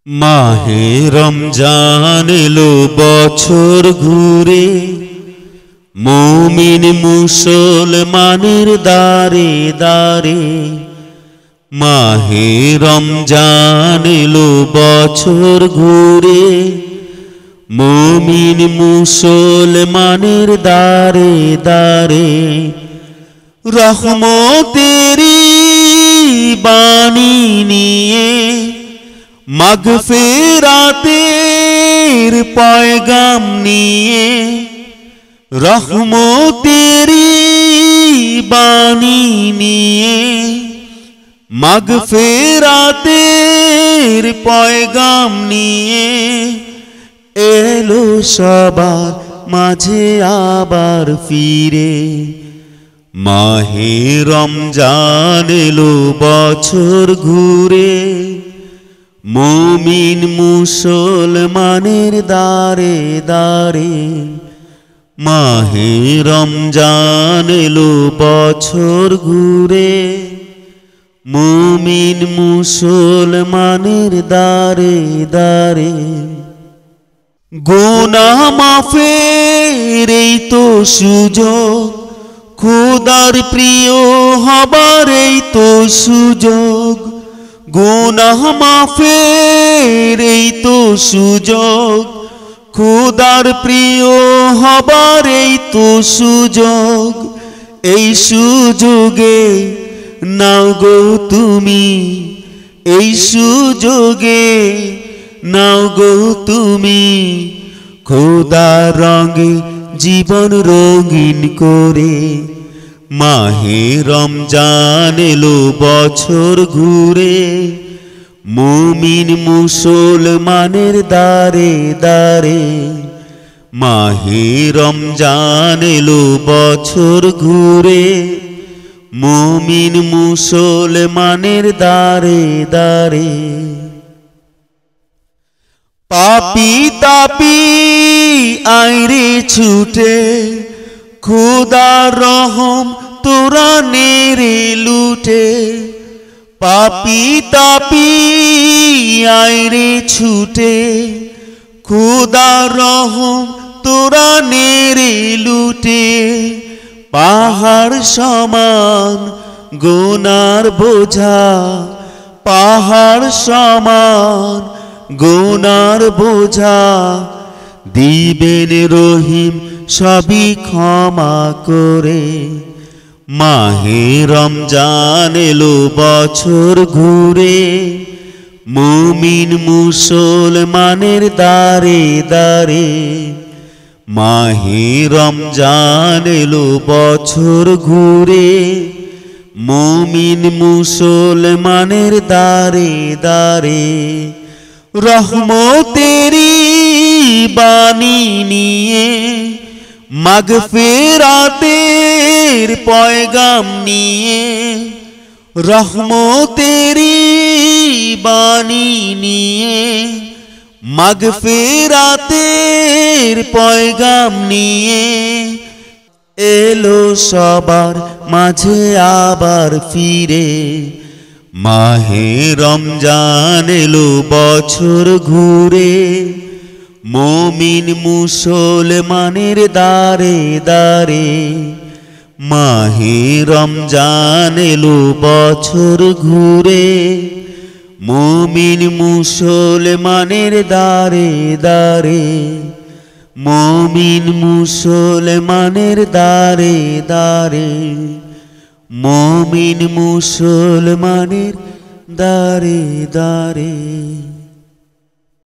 মাহে রমজান এলো বছর ঘুরে, মুমিন মুসলমানের দারে দারে। মাহে রমজান এলো বছর ঘুরে, মুমিন মুসলমানের দারে দারে। রহমতেরি বাণী নিয়ে মাগফিরাতের পয়গাম নিয়ে, রহমতেরি বাণী নিয়ে মাগফিরাতের পয়গাম নিয়ে এলো সবার মাঝে আবার ফিরে। মাহে রমজান এলো বছর ঘুরে, মুমিন মুসলমানের দারে দারে। মাহে রমজান এলো বছর ঘুরে, মুমিন মুসলমানের দারে দারে। গুনাহ মাফের এই তো সুযোগ, খোদার প্রিয় হবার এই তো সুযোগ। গুনাহ মাফের এই তো সুযোগ, খোদার প্রিয় হবার এই তো সুযোগ। এই সুযোগে নাও গো তুমি, এই সুযোগে নাও গো তুমি। খোদার রঙে জীবন রঙিন করে। মাহে রমজান এলো বছর ঘুরে, মুমিন মুসলমানের দারে দারে। মাহে রমজান এলো বছর ঘুরে, মুমিন মুসলমানের দারে দারে। পাপী তাপী আইরে ছুটে, খোদার রহম তোরা নেরে লুটে। পাপী তাপী আইরে ছুটে, খোদার রহম তোরা নেরে লুটে। পাহাড় সমান গুনার বোঝা, পাহাড় সমান গুনার বোঝা। দিবেন রহিম সবই ক্ষমা করে। মাহে রমজান এলো বছর ঘুরে, মুমিন মুসলমানের দারে দারে। মাহে রমজান এলো বছর ঘুরে, মুমিন মুসলমানের দারে দারে। রহমতেরি বাণী নিয়ে মাগফিরাতের পয়গাম নিয়ে, রহমতেরি বাণী নিয়ে মাগফিরাতের পয়গাম নিয়ে এলো সবার মাঝে আবার ফিরে। মাহে রমজান এলো বছর ঘুরে, মুমিন মুসলমানের দারে দারে। মাহে রমজান এলো বছর ঘুরে, মুমিন মুসলমানের দারে দারে। মুমিন মুসলমানের দারে দারে। মুমিন মুসলমানের দারে দারে।